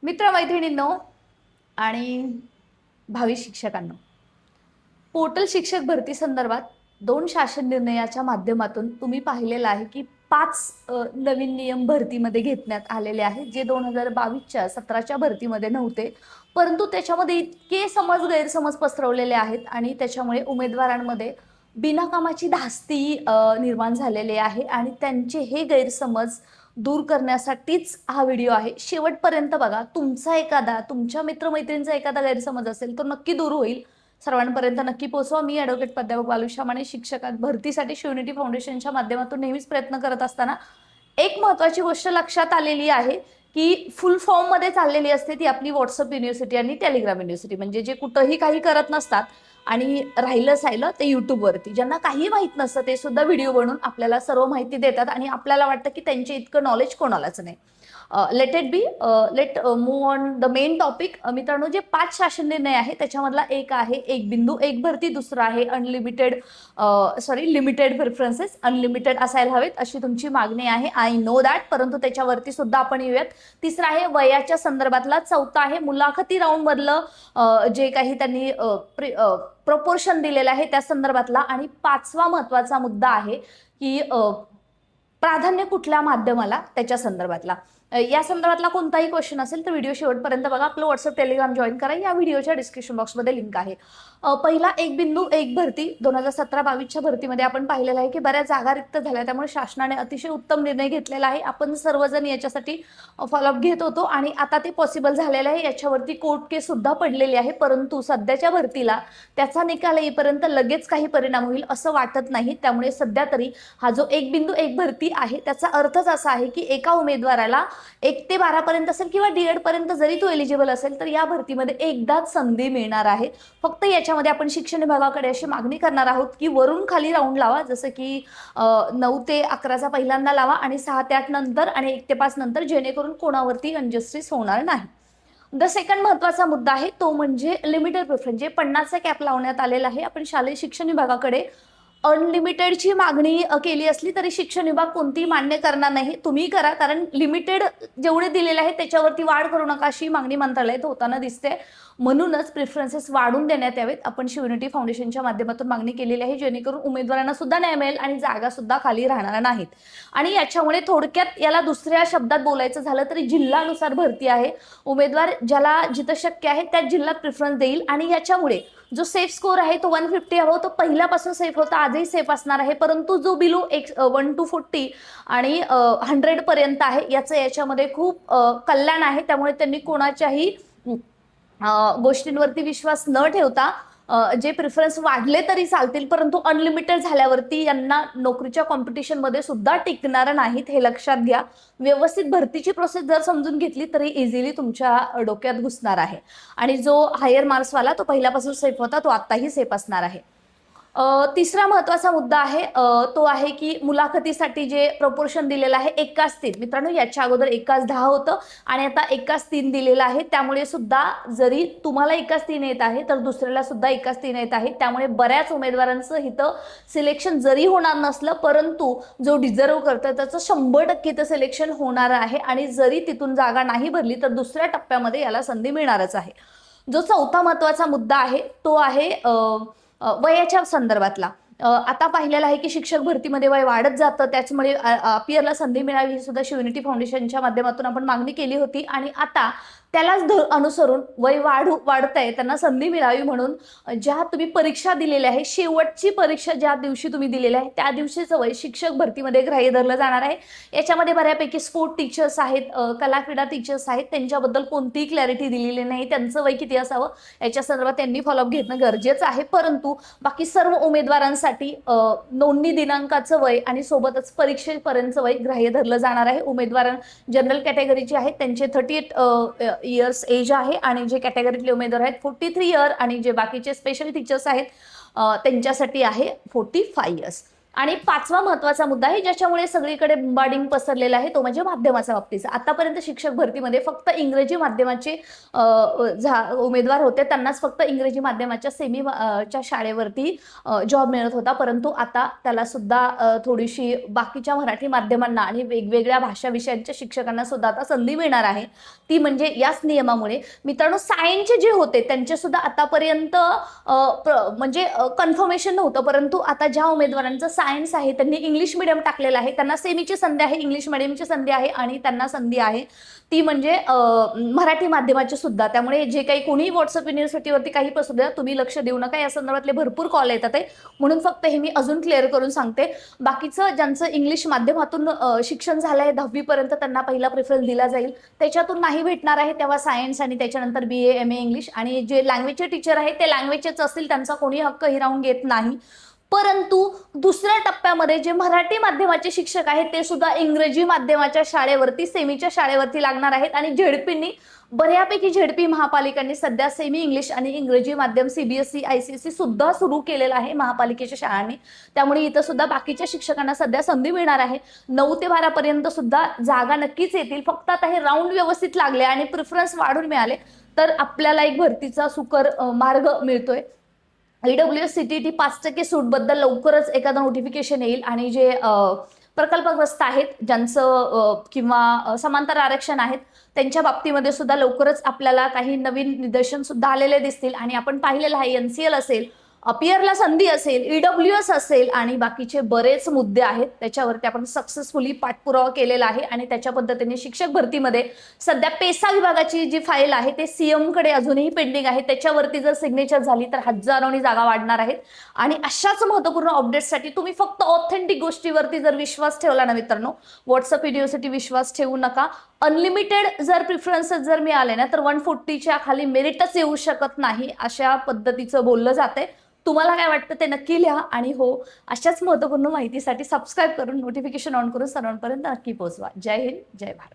मित्र-मैत्रिणींनो आणि भावी शिक्षकांनो, पोर्टल शिक्षक भरती संदर्भात 2 शासन निर्णयाच्या माध्यमातून तुम्ही पाहिलेलं आहे की 5 नवीन नियम भरतीमध्ये घेतण्यात आलेले आहेत, जे 2022च्या 17च्या भरतीमध्ये नव्हते. परंतु त्याच्यामध्ये इतके गैरसमज पसरवलेले आहेत आणि त्याच्यामुळे उमेदवारांमध्ये बिनकामाची धास्ती निर्माण झालेली आहे आणि त्यांचे हे गैरसमज दूर करण्यासाठीच हा व्हिडिओ आहे. शेवटपर्यंत बघा. तुमच्या मित्र-मैत्रिणींचा एखादा गैरसमज असेल तर नक्की दूर होईल. सर्वांपर्यंत नक्की पोहोचवा. मी ॲडव्होकेट प्राध्यापक बालुशा माने शिक्षकात भरतीसाठी शिवनिटी फाउंडेशनच्या माध्यमातून नेहमीच प्रयत्न करत असताना एक महत्त्वाची गोष्ट लक्षात आलेली आहे की फुल फॉर्ममध्ये चाललेली असते ती आपली व्हॉट्सअप युनिव्हर्सिटी आणि टेलिग्राम युनिव्हर्सिटी, म्हणजे जे कुठंही काही करत नसतात आणि राहिलं ते यूट्यूबवरती ज्यांना काही माहीत नसतं ते सुद्धा व्हिडिओ बनवून आपल्याला सर्व माहिती देतात आणि आपल्याला वाटतं की त्यांचे इतकं नॉलेज कोणालाच नाही. Let it be. Let move on the main topic. मित्रांनो, जे 5 शासन निर्णय आहे त्याच्यामधला एक आहे एक बिंदू एक भरती, दुसरा आहे लिमिटेड प्रेफरन्सेस. अनलिमिटेड असायला हवेत अशी तुमची मागणी आहे. आय नो दॅट, परंतु त्याच्यावरती सुद्धा आपण येऊयात. तिसरा आहे वयाच्या संदर्भातला. चौथा आहे मुलाखती राऊंडमधलं जे काही त्यांनी प्रपोर्शन दिलेलं आहे त्या संदर्भातला. आणि 5वा महत्वाचा मुद्दा आहे की प्राधान्य कुठल्या माध्यमाला त्याच्या संदर्भातला. या संदर्भातला कोणताही क्वेश्चन असेल तर व्हिडिओ शेवटपर्यंत बघा. आपलं व्हॉट्सअप टेलिग्राम जॉईन करा. या व्हिडिओच्या डिस्क्रिप्शन बॉक्समध्ये लिंक आहे. पहिला एक बिंदू एक भरती 2017-22च्या भरतीमध्ये आपण पाहिलेलं आहे की बऱ्याच जागा रिक्त झाल्या, त्यामुळे शासनाने अतिशय उत्तम निर्णय घेतलेला आहे. आपण सर्वजण याच्यासाठी फॉलोअप घेत होतो आणि आता ते पॉसिबल झालेलं आहे. याच्यावरती कोर्ट केस सुद्धा पडलेली आहे, परंतु सध्याच्या भरतीला त्याचा निकाल येईपर्यंत लगेच काही परिणाम होईल असं वाटत नाही. त्यामुळे सध्या तरी हा जो एक बिंदू एक भरती आहे त्याचा अर्थच असा आहे की एका उमेदवाराला 1 ते 12 पर्यंत असेल किंवा D.Ed पर्यंत जरी तो एलिजिबल असेल तर या भरतीमध्ये एकदाच संधी मिळणार आहे. फक्त याच्यामध्ये आपण शिक्षण विभागाकडे अशी मागणी करणार आहोत की वरून खाली राऊंड लावा, जसं की 9 ते 11चा पहिल्यांदा लावा आणि 6 ते 8 नंतर आणि 1 ते 5 नंतर, जेणेकरून कोणावरती अनजस्टिस होणार नाही. द सेकंड महत्वाचा मुद्दा आहे तो म्हणजे लिमिटेड प्रेफरन्स. जे 50चा कॅप लावण्यात आलेला आहे. आपण शालेय शिक्षण विभागाकडे अनलिमिटेडची मागणी केली असली तरी शिक्षण विभाग कोणतीही मान्य करणार नाही. तुम्ही करा, कारण लिमिटेड जेवढे दिलेले आहे त्याच्यावरती वाढ करू नका अशी मागणी मंत्रालयात होताना दिसते. म्हणूनच प्रेफरन्सेस वाढून देण्यात यावेत. आपण शिवनिटी फाउंडेशनच्या माध्यमातून मागणी केलेली आहे, जेणेकरून उमेदवारांना सुद्धा न्याय मिळेल आणि जागा सुद्धा खाली राहणार नाहीत. आणि याच्यामुळे थोडक्यात याला दुसऱ्या शब्दात बोलायचं झालं तरी जिल्हानुसार भरती आहे. उमेदवार ज्याला जिथं शक्य आहे त्याच जिल्ह्यात प्रेफरन्स देईल आणि याच्यामुळे जो सेफ स्कोर आहे तो 150 हवा, तो पहिल्यापासून सेफ होता, आजही सेफ असणार आहे. परंतु जो बिलो 1 to 40 आणि 100 पर्यंत आहे याच्यामध्ये खूप कल्याण आहे. त्यामुळे त्यांनी कोणाच्याही गोष्टींवरती विश्वास न ठेवता जे प्रेफरन्स वाढले तरी चालतील, परंतु अनलिमिटेड झाल्यावरती यांना नोकरीच्या कॉम्पिटिशनमध्ये सुद्धा टिकणार नाहीत, हे लक्षात घ्या. व्यवस्थित भरतीची प्रोसेस जर समजून घेतली तरी इझिली तुमच्या डोक्यात घुसणार आहे. आणि जो हायर मार्क्सवाला तो पहिल्यापासून सेफ होता तो आत्ताही सेफ असणार आहे. तिसरा महत्वाचा मुद्दा आहे तो आहे की मुलाखतीसाठी जे प्रपोर्शन दिलेलं आहे 1:3. मित्रांनो, याच्या अगोदर 1:10 होतं आणि आता 1:3 दिलेलं आहे. त्यामुळे सुद्धा जरी तुम्हाला 1:3 येत आहे तर दुसऱ्याला सुद्धा 1:3 येत आहे. त्यामुळे बऱ्याच उमेदवारांचं इथं सिलेक्शन जरी होणार नसलं, परंतु जो डिझर्व करतं त्याचं 100% इथं सिलेक्शन होणार आहे. आणि जरी तिथून जागा नाही भरली तर दुसऱ्या टप्प्यामध्ये याला संधी मिळणारच आहे. जो चौथा महत्वाचा मुद्दा आहे तो आहे वयाच्या संदर्भातला. आता पाहिलेलं आहे की शिक्षक भरतीमध्ये वय वाढत जातं, त्याच्यामुळे अपियरला संधी मिळावी ही सुद्धा शिवनिटी फाउंडेशनच्या माध्यमातून आपण मागणी केली होती. आणि आता त्यालाच अनुसरून वय वाढत आहे, त्यांना संधी मिळावी म्हणून ज्या तुम्ही परीक्षा दिलेल्या आहे, शेवटची परीक्षा ज्या दिवशी तुम्ही दिलेली आहे त्या दिवशीचं वय शिक्षक भरतीमध्ये ग्राह्य धरलं जाणार आहे. याच्यामध्ये बऱ्यापैकी स्पोर्ट टीचर्स आहेत, कला क्रीडा टीचर्स आहेत, त्यांच्याबद्दल कोणतीही क्लॅरिटी दिलेली नाही. त्यांचं वय किती असावं याच्या संदर्भात त्यांनी फॉलोअप घेणं गरजेचं आहे. परंतु बाकी सर्व उमेदवारांसाठी नोंदणी दिनांकाचं वय आणि सोबतच परीक्षेपर्यंतचं वय ग्राह्य धरलं जाणार आहे. उमेदवार जनरल कॅटेगरीचे आहेत त्यांचे 38 इयर्स एज आहे आणि जे कॅटेगरीतले उमेदवार आहेत 43 इयर आणि जे बाकीचे स्पेशल टीचर्स आहेत त्यांच्यासाठी आहे 45 इयर्स. आणि पाचवा महत्वाचा मुद्दा आहे ज्याच्यामुळे सगळीकडे बंबाडिंग पसरलेलं आहे तो म्हणजे माध्यमाच्या बाबतीचा. आतापर्यंत शिक्षक भरतीमध्ये फक्त इंग्रजी माध्यमाचे उमेदवार होते, त्यांनाच फक्त इंग्रजी माध्यमाच्या च्या शाळेवरती जॉब मिळत होता. परंतु आता त्याला सुद्धा थोडीशी बाकीच्या मराठी माध्यमांना आणि वेगवेगळ्या भाषा विषयांच्या शिक्षकांना सुद्धा आता संधी मिळणार आहे. ती म्हणजे याच नियमामुळे. मित्रांनो, सायन्सचे जे होते त्यांचे सुद्धा आतापर्यंत म्हणजे कन्फर्मेशन नव्हतं, परंतु आता ज्या उमेदवारांचं सायन्स आहे त्यांनी इंग्लिश मिडियम टाकलेलं आहे त्यांना सेमीची संधी आहे, इंग्लिश मिडियमची संधी आहे आणि त्यांना संधी आहे ती म्हणजे मराठी माध्यमाची सुद्धा. त्यामुळे जे काही कोणी व्हॉट्सअप युनिव्हर्सिटीवरती काही असू द्या, तुम्ही लक्ष देऊ नका, या संदर्भातले भरपूर कॉल येतात आहे, म्हणून फक्त हे मी अजून क्लिअर करून सांगते. बाकीचं ज्यांचं इंग्लिश माध्यमातून शिक्षण झालं आहे 10वी पर्यंत त्यांना पहिला प्रेफरन्स दिला जाईल. त्याच्यातून नाही भेटणार आहे तेव्हा सायन्स आणि त्याच्यानंतर BA MA इंग्लिश, आणि जे लँग्वेजचे टीचर आहे ते लँग्वेजचेच असतील, त्यांचा कोणी हक्क हिरावून घेत नाही. परंतु दुसऱ्या टप्प्यामध्ये जे मराठी माध्यमाचे शिक्षक आहेत ते सुद्धा इंग्रजी माध्यमाच्या शाळेवरती सेमीच्या शाळेवरती लागणार आहेत. आणि झेडपींनी बऱ्यापैकी झेडपी महापालिकांनी सध्या सेमी इंग्लिश आणि इंग्रजी माध्यम CBSE ICSE सुद्धा सुरू केलेलं आहे महापालिकेच्या शाळांनी. त्यामुळे इथं सुद्धा बाकीच्या शिक्षकांना सध्या संधी मिळणार आहे. 9 ते 12 पर्यंत सुद्धा जागा नक्कीच येतील. फक्त आता हे राऊंड व्यवस्थित लागले आणि प्रिफरन्स वाढून मिळाले तर आपल्याला एक भरतीचा सुकर मार्ग मिळतोय. EWS CTET 5% सूटबद्दल लवकरच एखादं नोटिफिकेशन येईल. आणि जे प्रकल्पग्रस्त आहेत ज्यांचं किंवा समांतर आरक्षण आहेत त्यांच्या बाबतीमध्ये सुद्धा लवकरच आपल्याला काही नवीन निदर्शन सुद्धा आलेले दिसतील. आणि आपण पाहिलेलं आहे NCL असेल, अपियरला संधी असेल, EWS असेल आणि बाकीचे बरेच मुद्दे आहेत त्याच्यावरती आपण सक्सेसफुली पाठपुरावा केलेला आहे. आणि त्याच्या पद्धतीने शिक्षक भरतीमध्ये सध्या पेसा विभागाची जी फाईल आहे ते CM कडे अजूनही पेंडिंग आहे. त्याच्यावरती जर सिग्नेचर झाली तर हजारोनी जागा वाढणार आहेत. आणि अशाच महत्त्वपूर्ण अपडेट्ससाठी तुम्ही फक्त ऑथेंटिक गोष्टीवरती जर विश्वास ठेवला ना मित्रांनो, व्हॉट्सअप युनिव्हर्सिटी विश्वास ठेवू नका. अनलिमिटेड जर प्रिफरन्सेस जर मिळाले ना तर 140च्या खाली मेरिटच येऊ शकत नाही, अशा पद्धतीचं बोललं जातंय. तुम्हाला काय वाटतं ते नक्की लिहा. आणि हो, अशाच महत्त्वपूर्ण माहितीसाठी सबस्क्राईब करून नोटिफिकेशन ऑन करून सर्वांपर्यंत नक्की पोहोचवा. जय हिंद, जय भारत.